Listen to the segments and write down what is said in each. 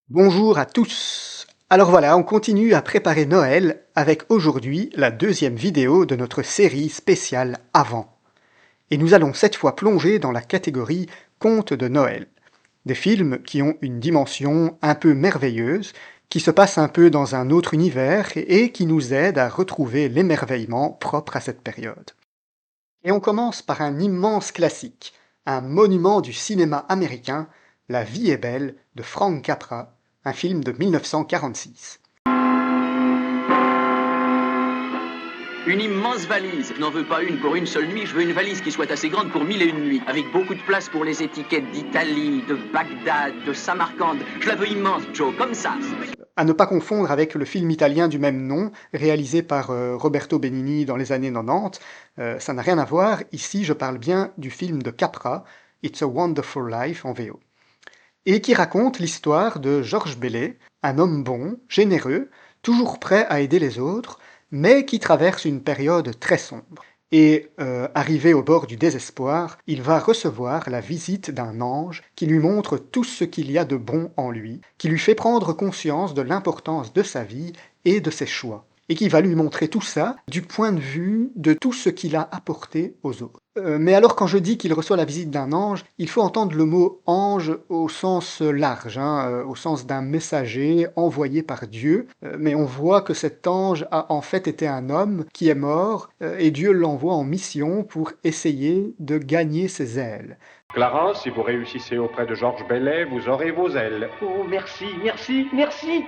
Bonjour à tous. Alors voilà, on continue à préparer Noël avec aujourd'hui la deuxième vidéo de notre série spéciale Avant. Et nous allons cette fois plonger dans la catégorie Contes de Noël. Des films qui ont une dimension un peu merveilleuse, qui se passent un peu dans un autre univers et qui nous aident à retrouver l'émerveillement propre à cette période. Et on commence par un immense classique, un monument du cinéma américain, La vie est belle de Frank Capra, un film de 1946. Une immense valise. Je n'en veux pas une pour une seule nuit, je veux une valise qui soit assez grande pour 1001 nuits, avec beaucoup de place pour les étiquettes d'Italie, de Bagdad, de Samarcande. Je la veux immense, Joe, comme ça. À ne pas confondre avec le film italien du même nom, réalisé par Roberto Benigni dans les années 90. Ça n'a rien à voir, ici je parle bien du film de Capra, It's a Wonderful Life en VO. Et qui raconte l'histoire de Georges Bailey, un homme bon, généreux, toujours prêt à aider les autres, mais qui traverse une période très sombre. Et arrivé au bord du désespoir, il va recevoir la visite d'un ange qui lui montre tout ce qu'il y a de bon en lui, qui lui fait prendre conscience de l'importance de sa vie et de ses choix, et qui va lui montrer tout ça du point de vue de tout ce qu'il a apporté aux autres. Mais alors quand je dis qu'il reçoit la visite d'un ange, il faut entendre le mot ange au sens large, au sens d'un messager envoyé par Dieu, mais on voit que cet ange a en fait été un homme qui est mort, et Dieu l'envoie en mission pour essayer de gagner ses ailes. Clara, si vous réussissez auprès de Georges Bailey, vous aurez vos ailes. Oh, merci, merci, merci.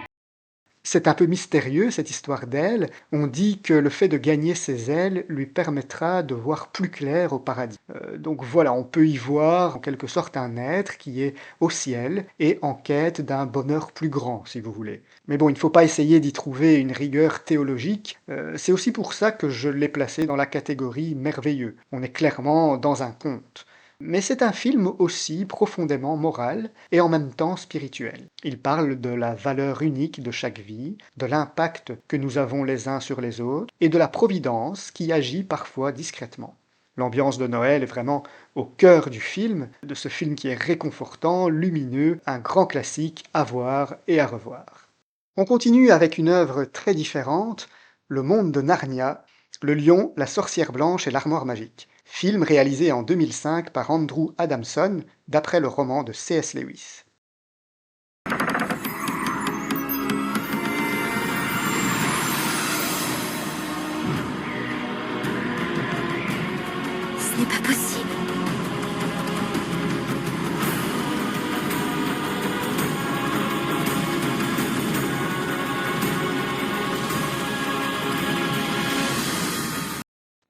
C'est un peu mystérieux cette histoire d'ailes. On dit que le fait de gagner ses ailes lui permettra de voir plus clair au paradis. Donc voilà, on peut y voir en quelque sorte un être qui est au ciel et en quête d'un bonheur plus grand, si vous voulez. Mais bon, il ne faut pas essayer d'y trouver une rigueur théologique. C'est aussi pour ça que je l'ai placé dans la catégorie merveilleux. On est clairement dans un conte. Mais c'est un film aussi profondément moral et en même temps spirituel. Il parle de la valeur unique de chaque vie, de l'impact que nous avons les uns sur les autres et de la providence qui agit parfois discrètement. L'ambiance de Noël est vraiment au cœur du film, de ce film qui est réconfortant, lumineux, un grand classique à voir et à revoir. On continue avec une œuvre très différente, Le Monde de Narnia, Le Lion, la Sorcière Blanche et l'Armoire Magique, film réalisé en 2005 par Andrew Adamson, d'après le roman de C.S. Lewis. Ce n'est pas possible.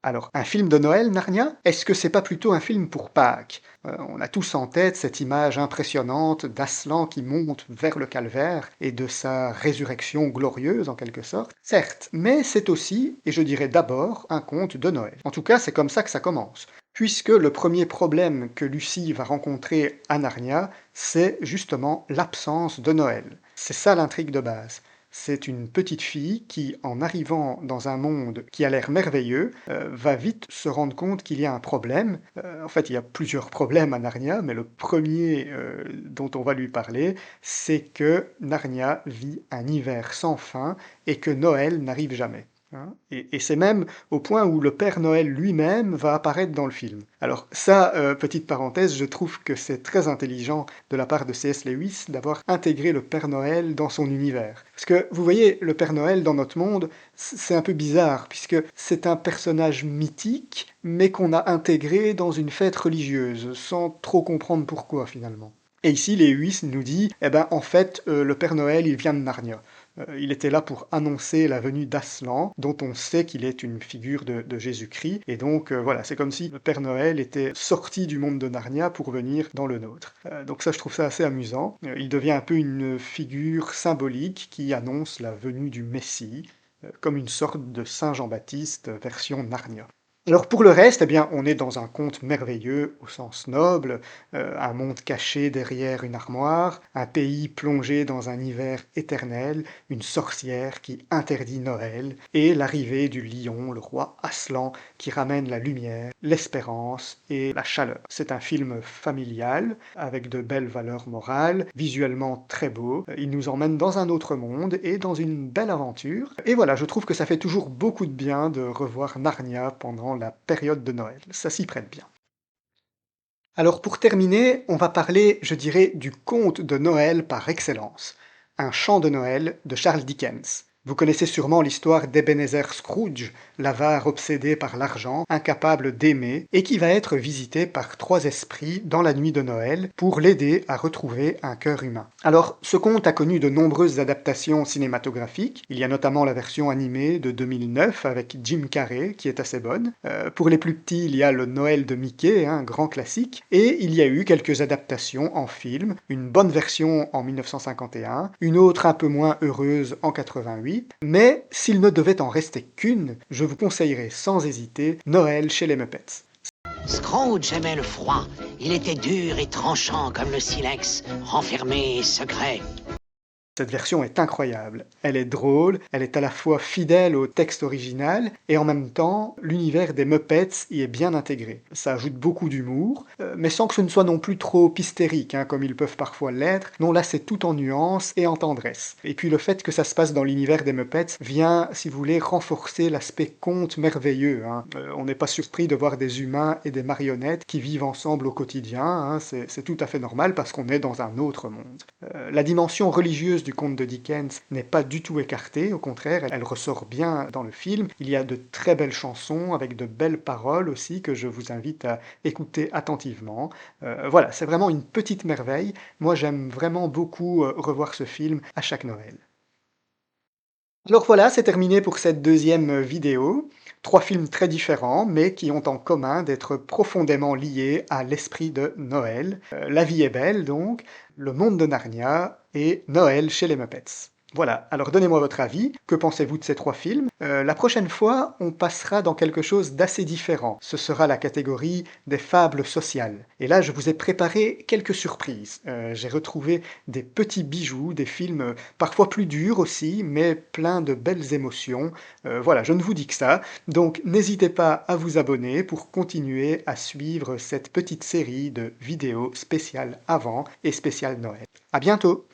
Alors, un film de Noël, Narnia? Est-ce que c'est pas plutôt un film pour Pâques? On a tous en tête cette image impressionnante d'Aslan qui monte vers le calvaire et de sa résurrection glorieuse en quelque sorte. Certes, mais c'est aussi, et je dirais d'abord, un conte de Noël. En tout cas, c'est comme ça que ça commence. Puisque le premier problème que Lucie va rencontrer à Narnia, c'est justement l'absence de Noël. C'est ça l'intrigue de base. C'est une petite fille qui, en arrivant dans un monde qui a l'air merveilleux, va vite se rendre compte qu'il y a un problème. En fait, il y a plusieurs problèmes à Narnia, mais le premier dont on va lui parler, c'est que Narnia vit un hiver sans fin et que Noël n'arrive jamais. Et c'est même au point où le Père Noël lui-même va apparaître dans le film. Alors ça, petite parenthèse, je trouve que c'est très intelligent de la part de C.S. Lewis d'avoir intégré le Père Noël dans son univers. Parce que vous voyez, le Père Noël dans notre monde, c'est un peu bizarre, puisque c'est un personnage mythique, mais qu'on a intégré dans une fête religieuse, sans trop comprendre pourquoi finalement. Et ici, Lewis nous dit, eh ben en fait, le Père Noël, il vient de Narnia. Il était là pour annoncer la venue d'Aslan, dont on sait qu'il est une figure de Jésus-Christ. Et donc voilà, c'est comme si le Père Noël était sorti du monde de Narnia pour venir dans le nôtre. Donc ça, je trouve ça assez amusant. Il devient un peu une figure symbolique qui annonce la venue du Messie, comme une sorte de Saint Jean-Baptiste version Narnia. Alors pour le reste, eh bien, on est dans un conte merveilleux au sens noble, un monde caché derrière une armoire, un pays plongé dans un hiver éternel, une sorcière qui interdit Noël, et l'arrivée du lion, le roi Aslan, qui ramène la lumière, l'espérance et la chaleur. C'est un film familial, avec de belles valeurs morales, visuellement très beau. Il nous emmène dans un autre monde et dans une belle aventure. Et voilà, je trouve que ça fait toujours beaucoup de bien de revoir Narnia pendant la période de Noël. Ça s'y prête bien. Alors pour terminer, on va parler, je dirais, du conte de Noël par excellence. Un chant de Noël de Charles Dickens. Vous connaissez sûrement l'histoire d'Ebenezer Scrooge, l'avare obsédé par l'argent, incapable d'aimer, et qui va être visité par trois esprits dans la nuit de Noël pour l'aider à retrouver un cœur humain. Alors, ce conte a connu de nombreuses adaptations cinématographiques. Il y a notamment la version animée de 2009 avec Jim Carrey, qui est assez bonne. Pour les plus petits, il y a le Noël de Mickey, un grand classique. Et il y a eu quelques adaptations en film, une bonne version en 1951, une autre un peu moins heureuse en 88. Mais s'il ne devait en rester qu'une, je vous conseillerais sans hésiter Noël chez les Muppets. Scrooge aimait le froid. Il était dur et tranchant comme le silex, renfermé et secret. Cette version est incroyable. Elle est drôle, elle est à la fois fidèle au texte original et en même temps, l'univers des Muppets y est bien intégré. Ça ajoute beaucoup d'humour, mais sans que ce ne soit non plus trop hystérique, comme ils peuvent parfois l'être. Non, là c'est tout en nuances et en tendresse. Et puis le fait que ça se passe dans l'univers des Muppets vient, si vous voulez, renforcer l'aspect conte merveilleux. On n'est pas surpris de voir des humains et des marionnettes qui vivent ensemble au quotidien. C'est tout à fait normal parce qu'on est dans un autre monde. La dimension religieuse du conte de Dickens n'est pas du tout écartée, au contraire, elle ressort bien dans le film. Il y a de très belles chansons avec de belles paroles aussi que je vous invite à écouter attentivement. Voilà, c'est vraiment une petite merveille. Moi, j'aime vraiment beaucoup revoir ce film à chaque Noël. Alors voilà, c'est terminé pour cette deuxième vidéo. Trois films très différents, mais qui ont en commun d'être profondément liés à l'esprit de Noël. La vie est belle, donc, Le monde de Narnia et Noël chez les Muppets. Voilà, alors donnez-moi votre avis. Que pensez-vous de ces trois films? La prochaine fois, on passera dans quelque chose d'assez différent. Ce sera la catégorie des fables sociales. Et là, je vous ai préparé quelques surprises. J'ai retrouvé des petits bijoux, des films parfois plus durs aussi, mais pleins de belles émotions. Voilà, je ne vous dis que ça. Donc n'hésitez pas à vous abonner pour continuer à suivre cette petite série de vidéos spéciales avant et spéciales Noël. À bientôt!